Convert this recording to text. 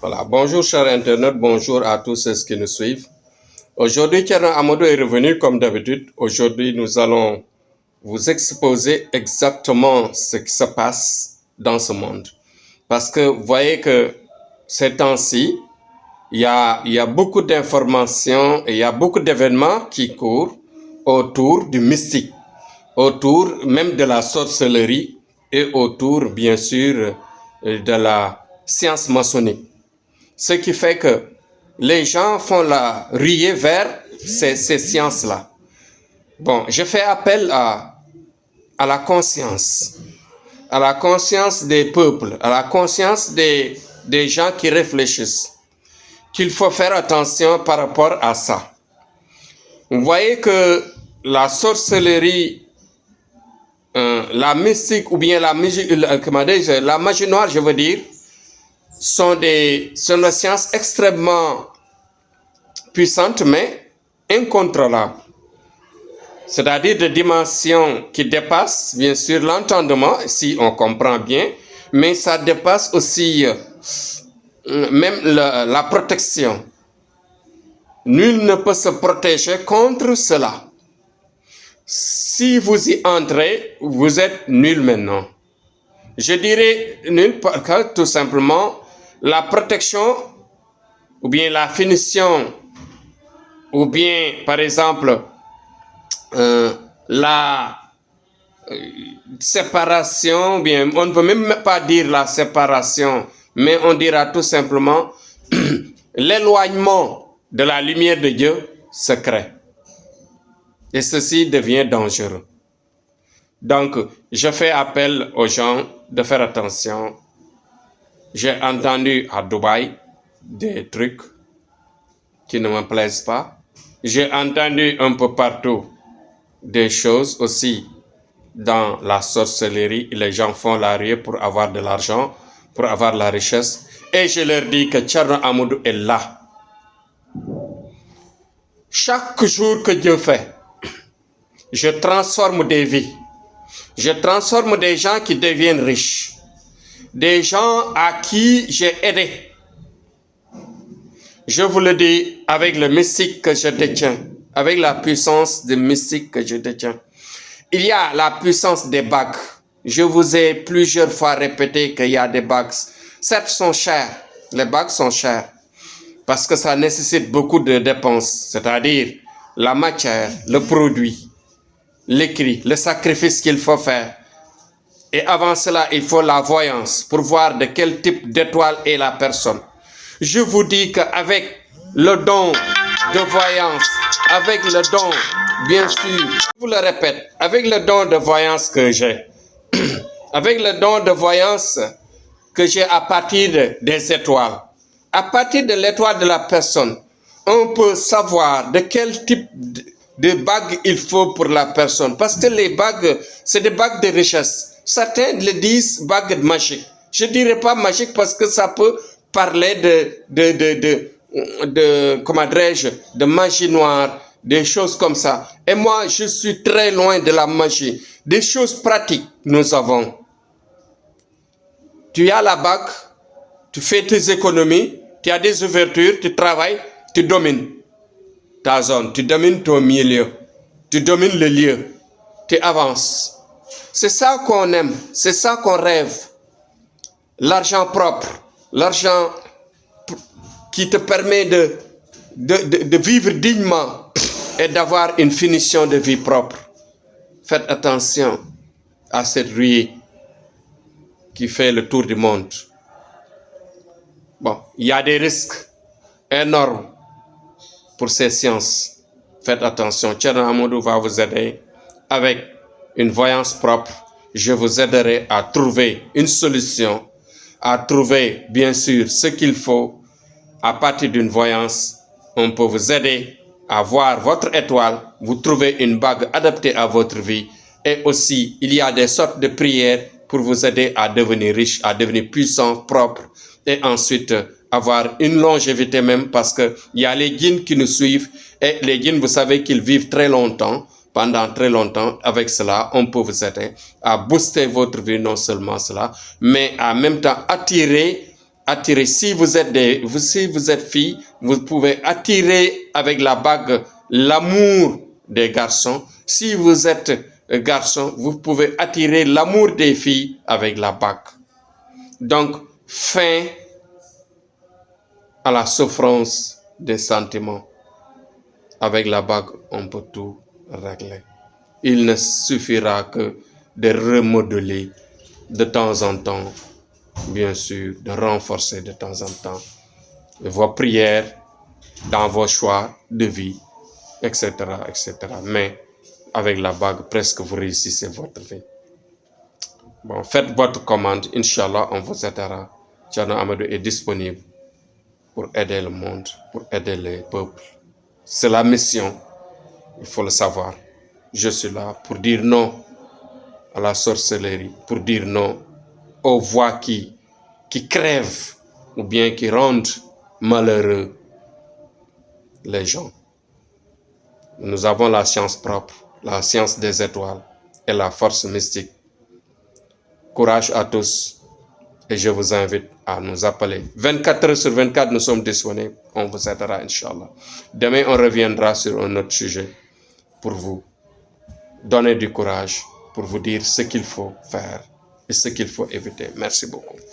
Voilà. Bonjour chers internautes, bonjour à tous ceux qui nous suivent. Aujourd'hui, Thierno Amadou est revenu comme d'habitude. Aujourd'hui, nous allons vous exposer exactement ce qui se passe dans ce monde. Parce que vous voyez que ces temps-ci, il y a beaucoup d'informations et il y a beaucoup d'événements qui courent autour du mystique, autour même de la sorcellerie et autour, bien sûr, de la science maçonnique. Ce qui fait que les gens font la ruée vers ces sciences-là. Bon, je fais appel à la conscience des peuples, à la conscience des gens qui réfléchissent, qu'il faut faire attention par rapport à ça. Vous voyez que la sorcellerie, la mystique ou bien la magie noire, je veux dire, sont des sciences extrêmement puissantes mais incontrôlables. C'est-à-dire de dimensions qui dépassent, bien sûr, l'entendement, si on comprend bien, mais ça dépasse aussi même la protection. Nul ne peut se protéger contre cela. Si vous y entrez, vous êtes nul maintenant. Je dirais nul parce que tout simplement, la protection ou bien la finition ou bien, par exemple, la séparation, bien, on ne peut même pas dire la séparation, mais on dira tout simplement l'éloignement de la lumière de Dieu se crée. Et ceci devient dangereux. Donc, je fais appel aux gens de faire attention. J'ai entendu à Dubaï des trucs qui ne me plaisent pas. J'ai entendu un peu partout des choses aussi dans la sorcellerie. Les gens font la ruée pour avoir de l'argent, pour avoir la richesse. Et je leur dis que Thierno Amadou est là. Chaque jour que Dieu fait, je transforme des vies. Je transforme des gens qui deviennent riches. Des gens à qui j'ai aidé. Je vous le dis avec le mystique que je détiens, avec la puissance de mystique que je détiens. Il y a la puissance des bagues. Je vous ai plusieurs fois répété qu'il y a des bagues. Certes, sont chères. Les bagues sont chères. Parce que ça nécessite beaucoup de dépenses. C'est-à-dire la matière, le produit, l'écrit, le sacrifice qu'il faut faire. Et avant cela, il faut la voyance pour voir de quel type d'étoile est la personne. Je vous dis qu'avec le don de voyance, avec le don, bien sûr, je vous le répète, avec le don de voyance que j'ai, avec le don de voyance que j'ai à partir des étoiles, à partir de l'étoile de la personne, on peut savoir de quel type de bague il faut pour la personne. Parce que les bagues, c'est des bagues de richesse. Certains le disent bagues magiques. Je ne dirais pas magique parce que ça peut parler comment dirais-je, de magie noire, des choses comme ça. Et moi, je suis très loin de la magie. Des choses pratiques, nous avons. Tu as la bague, tu fais tes économies, tu as des ouvertures, tu travailles, tu domines ta zone, tu domines ton milieu, tu domines le lieu, tu avances. C'est ça qu'on aime, c'est ça qu'on rêve. L'argent propre, l'argent qui te permet de vivre dignement et d'avoir une finition de vie propre. Faites attention à cette ruée qui fait le tour du monde. Bon, il y a des risques énormes pour ces sciences. Faites attention. Thierno Amadou va vous aider avec une voyance propre. Je vous aiderai à trouver une solution, à trouver bien sûr ce qu'il faut. À partir d'une voyance, on peut vous aider à voir votre étoile, vous trouvez une bague adaptée à votre vie. Et aussi, il y a des sortes de prières pour vous aider à devenir riche, à devenir puissant, propre. Et ensuite, avoir une longévité même parce qu'il y a les djinns qui nous suivent. Et les djinns, vous savez qu'ils vivent très longtemps. Pendant très longtemps, avec cela, on peut vous aider à booster votre vie, non seulement cela, mais en même temps attirer attirer. Si vous êtes fille, vous pouvez attirer avec la bague l'amour des garçons. Si vous êtes garçon, vous pouvez attirer l'amour des filles avec la bague. Donc, fin à la souffrance des sentiments. Avec la bague, on peut tout régler. Il ne suffira que de remodeler de temps en temps, bien sûr, de renforcer de temps en temps vos prières dans vos choix de vie, etc., etc. Mais avec la bague, presque vous réussissez votre vie. Bon, faites votre commande, Inch'Allah, on vous aidera. Thierno Amadou est disponible pour aider le monde, pour aider les peuples. C'est la mission, il faut le savoir. Je suis là pour dire non à la sorcellerie, pour dire non aux voix qui crèvent ou bien qui rendent malheureux les gens. Nous avons la science propre, la science des étoiles et la force mystique. Courage à tous et je vous invite à nous appeler. 24 heures sur 24, nous sommes disponibles. On vous aidera, Inch'Allah. Demain, on reviendra sur un autre sujet pour vous donner du courage, pour vous dire ce qu'il faut faire et ce qu'il faut éviter. Merci beaucoup.